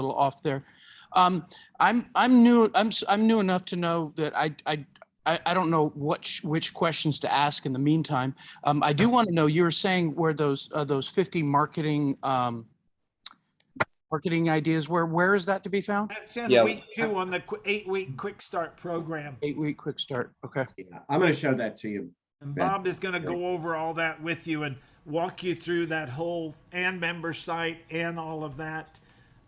little off there. I'm new. I'm new enough to know that I don't know which questions to ask in the meantime. I do want to know, you were saying where those 50 marketing ideas, where is that to be found? That's in Yeah. week 2 on the 8-week quick start program. 8-week quick start. Okay. Yeah, I'm going to show that to you. And Ben. Bob is going to go over all that with you and walk you through that whole and member site and all of that.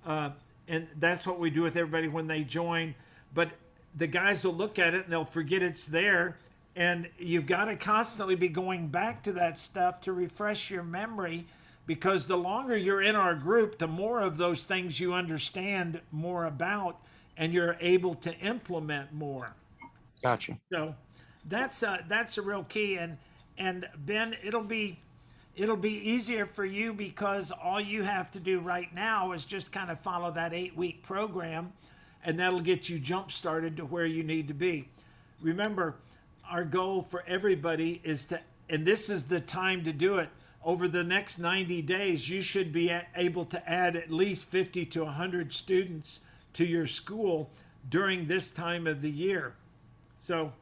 And that's what we do with everybody when they join. But the guys will look at it and they'll forget it's there. And you've got to constantly be going back to that stuff to refresh your memory, because the longer you're in our group, the more of those things you understand more about and you're able to implement more. Gotcha. So that's a real key. And Ben, it'll be easier for you because all you have to do right now is just kind of follow that 8-week program, and that'll get you jump started to where you need to be. Remember, our goal for everybody is to, and this is the time to do it, over the next 90 days, you should be able to add at least 50 to 100 students to your school during this time of the year. So,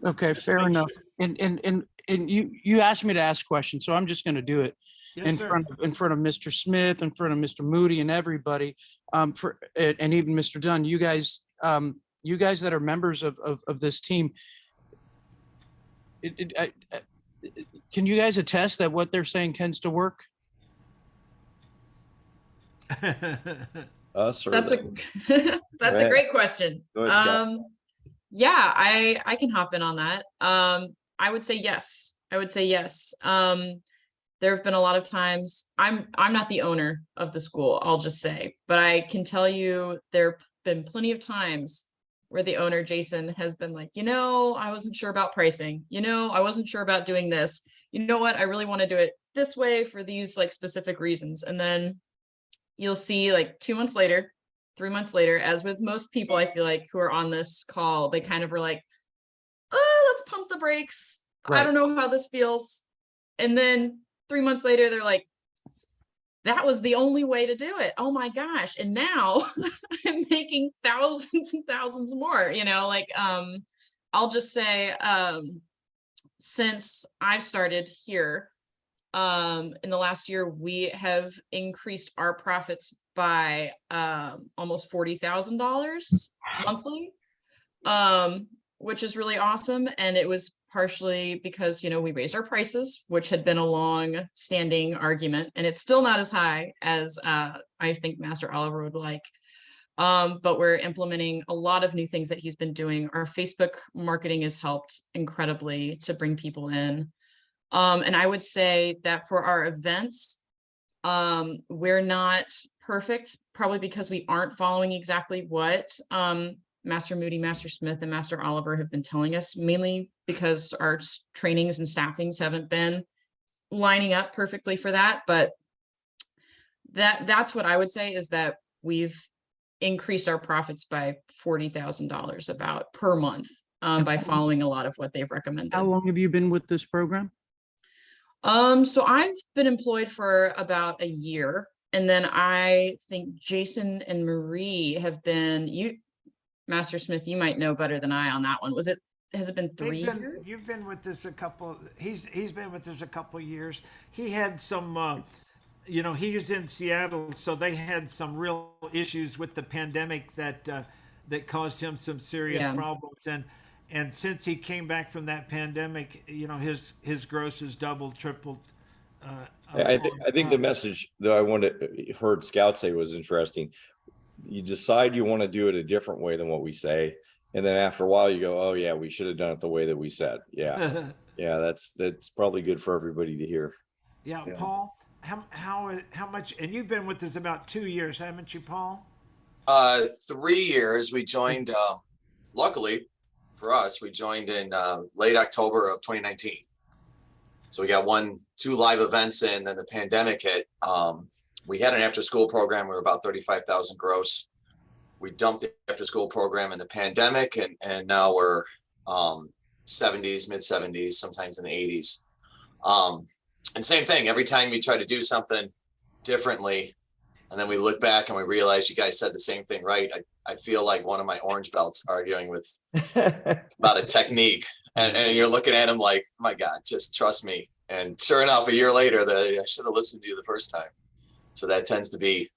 Okay, fair enough. And you asked me to ask questions, so I'm just going to do it yes, in sir. front of Mr. Smith, in front of Mr. Moody, and everybody. And even Mr. Dunn. You guys that are members of this team. Can you guys attest that what they're saying tends to work? Sir, That's a great question. Go ahead, Scott. Yeah, I can hop in on that. I would say yes. There have been a lot of times, I'm not the owner of the school, I'll just say, but I can tell you there have been plenty of times where the owner, Jason, has been like, I wasn't sure about pricing. I wasn't sure about doing this. You know what? I really want to do it this way for these like specific reasons. And then you'll see like 2 months later, 3 months later, as with most people, I feel like, who are on this call, they kind of were like, let's pump the brakes. Right. I don't know how this feels. And then 3 months later, they're like, that was the only way to do it. Oh my gosh. And now I'm making thousands and thousands more, I'll just say, since I've started here, in the last year, we have increased our profits by almost $40,000 monthly, which is really awesome. And it was partially because, we raised our prices, which had been a long-standing argument, and it's still not as high as I think Master Oliver would like. But we're implementing a lot of new things that he's been doing. Our Facebook marketing has helped incredibly to bring people in. And I would say that for our events, we're not perfect, probably because we aren't following exactly what Master Moody, Master Smith, and Master Oliver have been telling us, mainly because our trainings and staffings haven't been lining up perfectly for that. But that's what I would say, is that we've increased our profits by $40,000 about per month by following a lot of what they've recommended. How long have you been with this program? So I've been employed for about a year, and then I think Jason and Marie have been, Master Smith, you might know better than I on that one. Has it been 3 years? You've been with this he's been with us a couple of years. He had some, he was in Seattle, so they had some real issues with the pandemic that caused him some serious problems. And since he came back from that pandemic, his gross has doubled, tripled. I think the message that I heard Scout say was interesting. You decide you want to do it a different way than what we say, and then after a while you go, oh yeah, we should have done it the way that we said. Yeah. Yeah, that's probably good for everybody to hear. Yeah. Paul, how much, and you've been with us about 2 years, haven't you, Paul? 3 years. We joined, luckily for us, we joined in late October of 2019. So we got 2 live events in, then the pandemic hit. We had an after school program. We were about 35,000 gross. We dumped the after school program in the pandemic, and now we're 70s, mid 70s, sometimes in the 80s. And same thing, every time you try to do something differently, And then we look back and we realize you guys said the same thing, right? I feel like one of my orange belts arguing with about a technique. And you're looking at him like, my God, just trust me. And sure enough, a year later, I should have listened to you the first time. So that tends to be,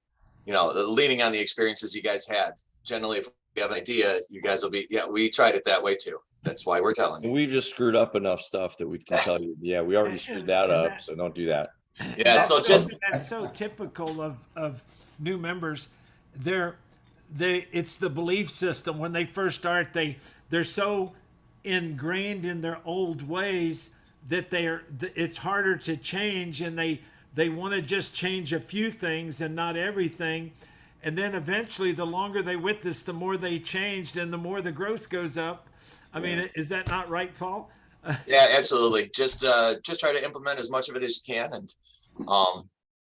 leaning on the experiences you guys had. Generally, if we have an idea, you guys will be, yeah, we tried it that way too. That's why we're telling you. We've just screwed up enough stuff that we can tell you, yeah, we already screwed that And up, so don't do that. Yeah, so just that's so typical of new members. It's the belief system. When they first start, they're so ingrained in their old ways that it's harder to change, and they want to just change a few things and not everything. And then eventually, the longer they with this, the more they changed and the more the growth goes up. I mean, is that not right, Paul? yeah, absolutely. Just try to implement as much of it as you can, and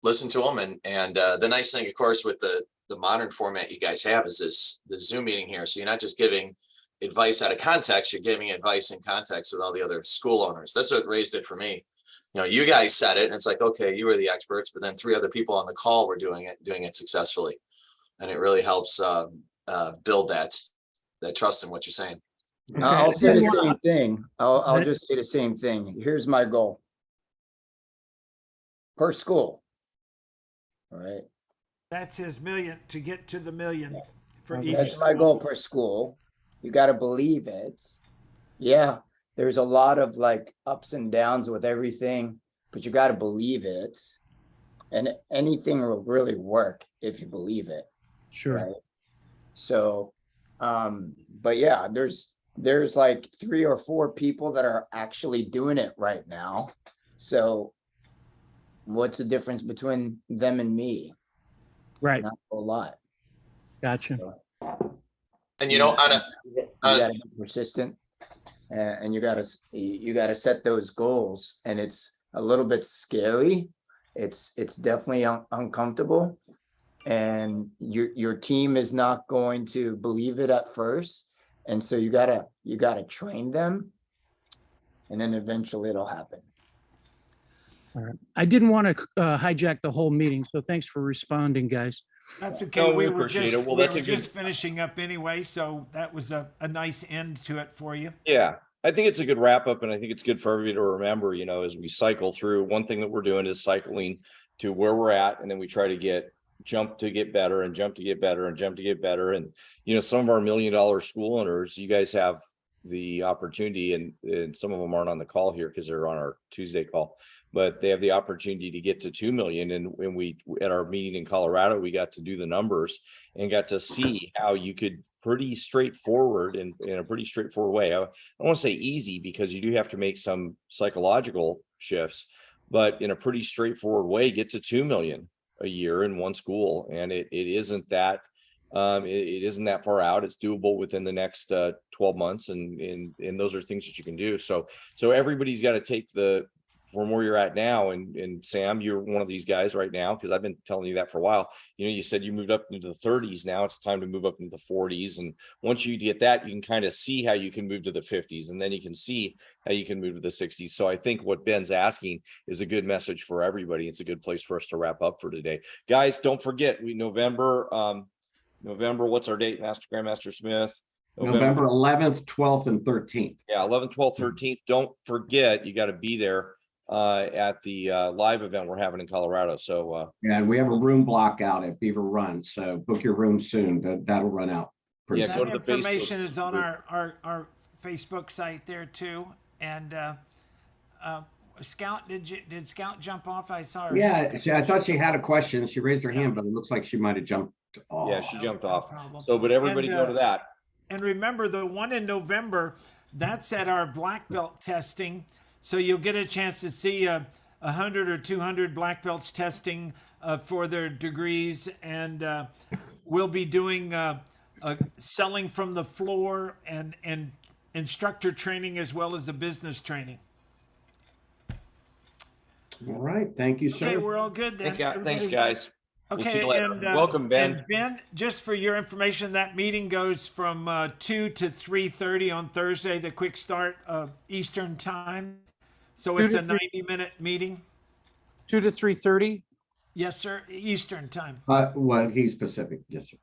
listen to them. And the nice thing, of course, with the modern format you guys have is the Zoom meeting here. So you're not just giving advice out of context, you're giving advice in context with all the other school owners. That's what raised it for me. You guys said it, and it's like, okay, you were the experts, but then 3 other people on the call were doing it successfully. And it really helps build that trust in what you're saying. I'll say the same thing. I'll just say the same thing. Here's my goal. Per school. All right. That's his million, to get to the million for each. That's my goal per school. You got to believe it. Yeah. There's a lot of like ups and downs with everything, but you got to believe it. And anything will really work if you believe it. Sure. Right. So, but yeah, there's like 3 or 4 people that are actually doing it right now. So what's the difference between them and me? Right. Not a lot. Gotcha. So, And you gotta be persistent, and you gotta set those goals. And it's a little bit scary. It's definitely uncomfortable, and your team is not going to believe it at first. And so you gotta train them, and then eventually it'll happen. All right. I didn't want to hijack the whole meeting, so thanks for responding, guys. That's okay. No, we were appreciate just, it. Well, we that's were a good- just finishing up anyway, so that was a nice end to it for you. Yeah, I think it's a good wrap up, and I think it's good for everybody to remember, as we cycle through, one thing that we're doing is cycling to where we're at, and then we try to jump to get better and jump to get better and jump to get better. And, some of our $1 million school owners, you guys have the opportunity, and some of them aren't on the call here because they're on our Tuesday call, but they have the opportunity to get to 2 million. And when we, at our meeting in Colorado, we got to do the numbers and got to see how you could pretty straightforward in a pretty straightforward way. I don't want to say easy, because you do have to make some psychological shifts, but in a pretty straightforward way, get to 2 million a year in one school. And it isn't that, it isn't that far out. It's doable within the next 12 months. And those are things that you can do. So everybody's got to take from where you're at now. And Sam, you're one of these guys right now, because I've been telling you that for a while. You said you moved up into the 30s. Now it's time to move up into the 40s. And once you get that, you can kind of see how you can move to the 50s, and then you can see how you can move to the 60s. So I think what Ben's asking is a good message for everybody. It's a good place for us to wrap up for today. Guys, don't forget, November, what's our date, Grandmaster Smith? November 11th, 12th, and 13th. Yeah, 11th, 12th, 13th. Don't forget, you got to be there at the live event we're having in Colorado. So Yeah, and we have a room block out at Beaver Run, so book your room soon. That'll run out pretty Yeah, soon. go to That the Facebook information is on group. our Facebook site there too. And Scout, did Scout jump off? I saw her. Yeah, I thought she had a question. She raised her hand, but it looks like she might have jumped off. yeah, she jumped No off. problem. So, but everybody And, go to that. And remember, the one in November, that's at our black belt testing. So you'll get a chance to see 100 or 200 black belts testing for their degrees. And we'll be doing selling from the floor and instructor training, as well as the business training. All right, thank you, sir. Okay, we're all good then. Thanks, Everybody- guys. We'll see Okay, you later. and Welcome, Ben. And Ben, just for your information, that meeting goes from 2 to 3:30 on Thursday, the quick start Eastern time. So it's a 90-minute meeting. 2 to 3:30. Yes, sir. Eastern time. Well, he's Pacific, yes, sir.